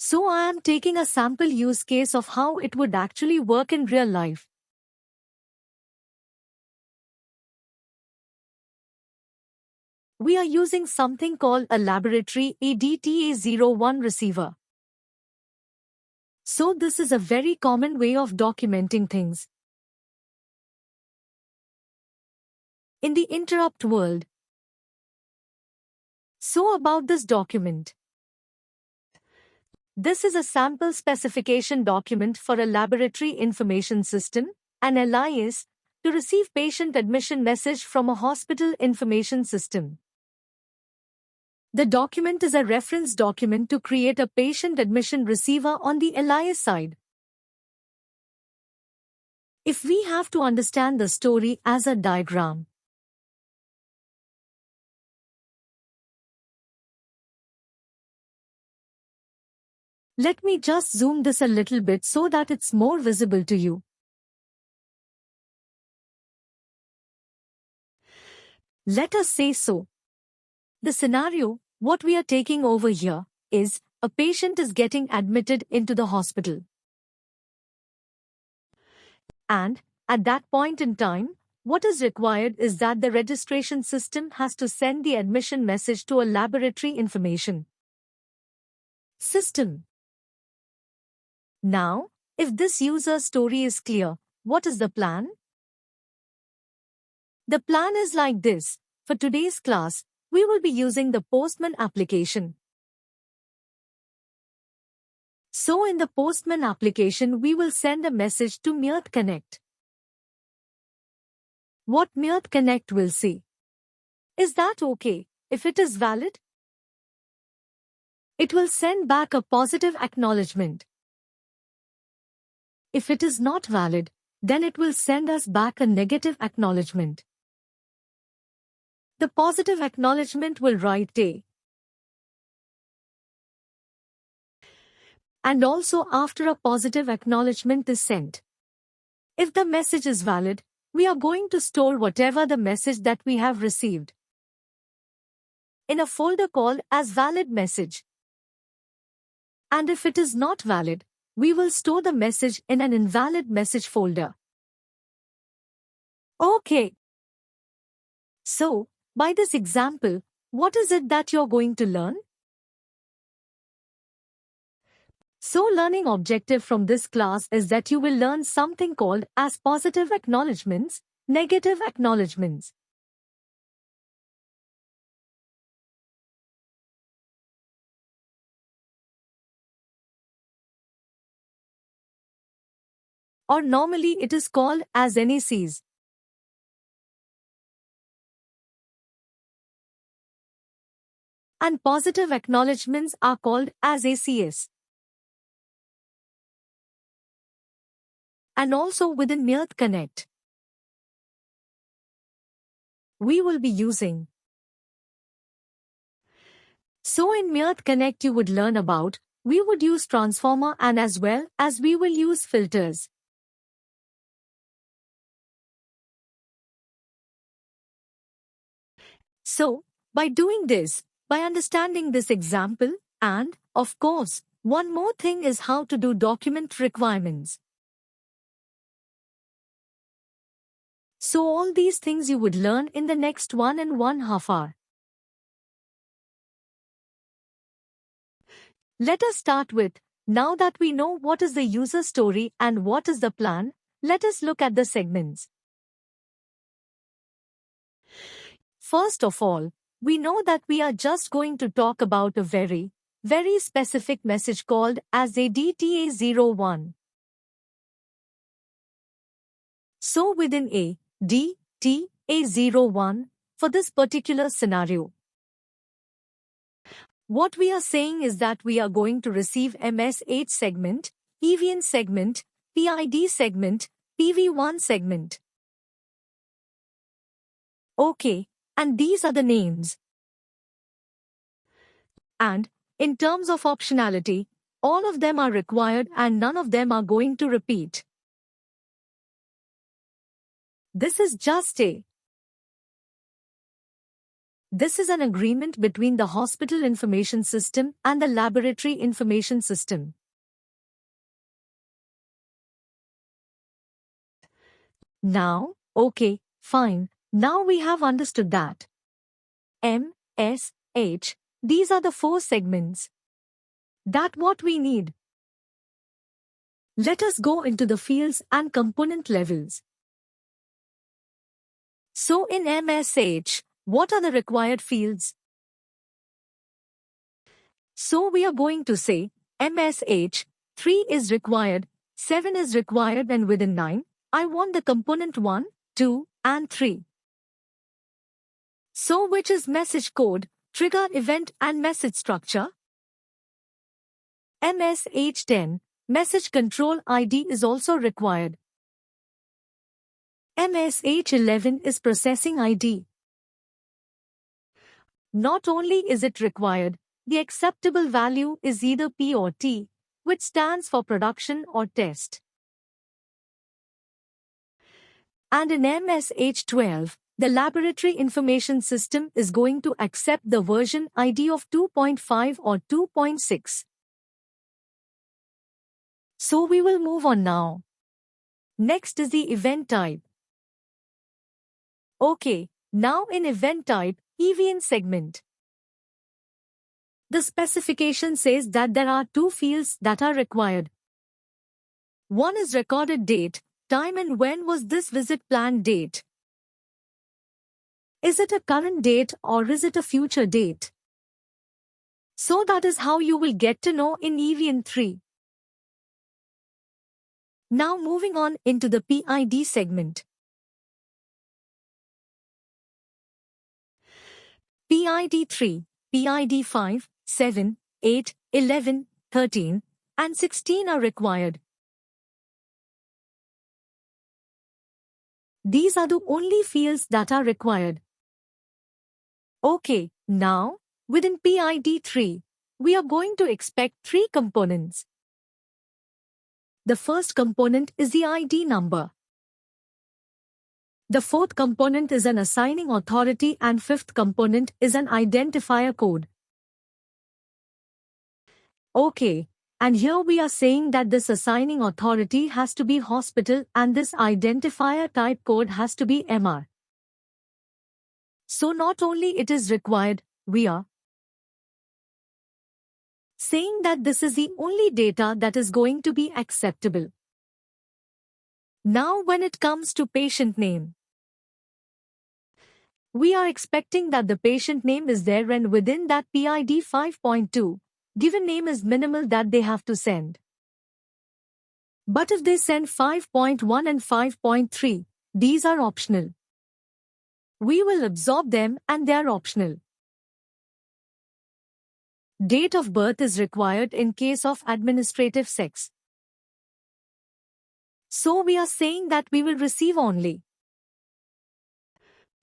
So I am taking a sample use case of how it would actually work in real life. We are using something called a laboratory ADTA01 receiver. So this is a very common way of documenting things. In the interrupt world. So about this document. This is a sample specification document for a laboratory information system, an LIS, to receive patient admission message from a hospital information system. The document is a reference document to create a patient admission receiver on the LIS side. If we have to understand the story as a diagram, let me just zoom this a little bit so that it's more visible to you. Let us say so. The scenario, what we are taking over here, is a patient is getting admitted into the hospital. And, at that point in time, what is required is that the registration system has to send the admission message to a laboratory information system. Now, if this user story is clear, what is the plan? The plan is like this. For today's class, we will be using the Postman application. So in the Postman application, we will send a message to Myrt Connect. What Myrt Connect will say? Is that okay? If it is valid, it will send back a positive acknowledgement. If it is not valid, then it will send us back a negative acknowledgement. The positive acknowledgement will write A. And also after a positive acknowledgement is sent. If the message is valid, we are going to store whatever the message that we have received in a folder called as valid message. And if it is not valid, we will store the message in an invalid message folder. Okay. So, by this example, what is it that you're going to learn? So learning objective from this class is that you will learn something called as positive acknowledgements, negative acknowledgements. Or normally it is called as NACs. And positive acknowledgements are called as ACS. And also within Myrt Connect, we will be using. So in Myrt Connect you would learn about, we would use transformer and as well as we will use filters. So, by doing this, by understanding this example, and, of course, one more thing is how to do document requirements. So all these things you would learn in the next 1.5 hours. Let us start with, now that we know what is the user story and what is the plan, let us look at the segments. First of all, we know that we are just going to talk about a very specific message called as ADTA01. So within ADTA01, for this particular scenario, what we are saying is that we are going to receive MS8 segment, PVN segment, PID segment, PV1 segment. Okay, and these are the names. And, in terms of optionality, all of them are required and none of them are going to repeat. This is just a This is an agreement between the hospital information system and the laboratory information system. Now, okay, fine, now we have understood that. M, S, H, these are the 4 segments. That's what we need. Let us go into the fields and component levels. So in MSH, what are the required fields? So we are going to say, MSH, 3 is required, 7 is required, and within 9, I want the component 1, 2, and 3. So which is message code, trigger event and message structure? MSH10, message control ID is also required. MSH11 is processing ID. Not only is it required, the acceptable value is either P or T, which stands for production or test. And in MSH12, the laboratory information system is going to accept the version ID of 2.5 or 2.6. So we will move on now. Next is the event type. Okay, now in event type, EVN segment. The specification says that there are 2 fields that are required. One is recorded date, time, and when was this visit planned date. Is it a current date or is it a future date? So that is how you will get to know in EVN 3. Now moving on into the PID segment. PID 3, PID 5, 7, 8, 11, 13, and 16 are required. These are the only fields that are required. Okay, now, within PID 3, we are going to expect 3 components. The first component is the ID number. The fourth component is an assigning authority and fifth component is an identifier code. Okay, and here we are saying that this assigning authority has to be hospital and this identifier type code has to be MR. So not only it is required, we are saying that this is the only data that is going to be acceptable. Now when it comes to patient name, we are expecting that the patient name is there and within that PID 5.2, given name is minimal that they have to send. But if they send 5.1 and 5.3, these are optional. We will absorb them and they are optional. Date of birth is required in case of administrative sex. So we are saying that we will receive only.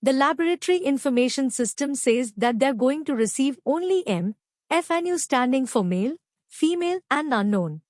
The laboratory information system says that they're going to receive only M, FNU standing for male, female, and unknown.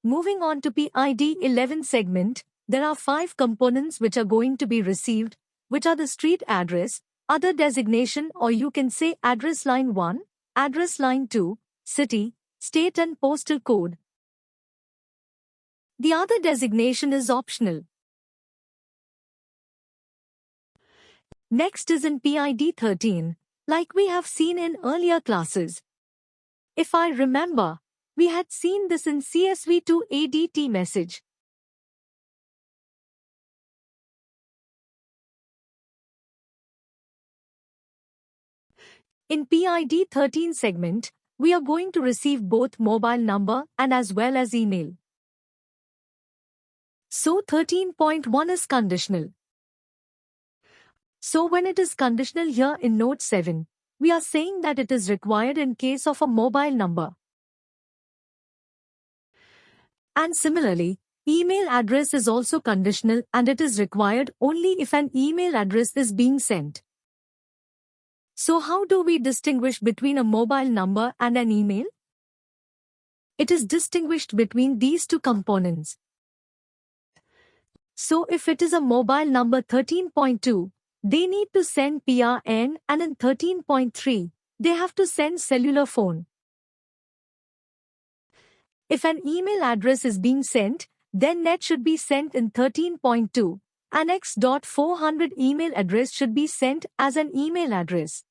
Moving on to PID 11 segment, there are 5 components which are going to be received, which are the street address, other designation, or you can say address line 1, address line 2, city, state and postal code. The other designation is optional. Next is in PID 13, like we have seen in earlier classes. If I remember, we had seen this in CSV2 ADT message. In PID 13 segment, we are going to receive both mobile number and as well as email. So 13.1 is conditional. So when it is conditional here in note 7, we are saying that it is required in case of a mobile number. And similarly, email address is also conditional and it is required only if an email address is being sent. So how do we distinguish between a mobile number and an email? It is distinguished between these 2 components. So if it is a mobile number 13.2, they need to send PRN, and in 13.3, they have to send cellular phone. If an email address is being sent, then net should be sent in 13.2. An X.400 email address should be sent as an email address.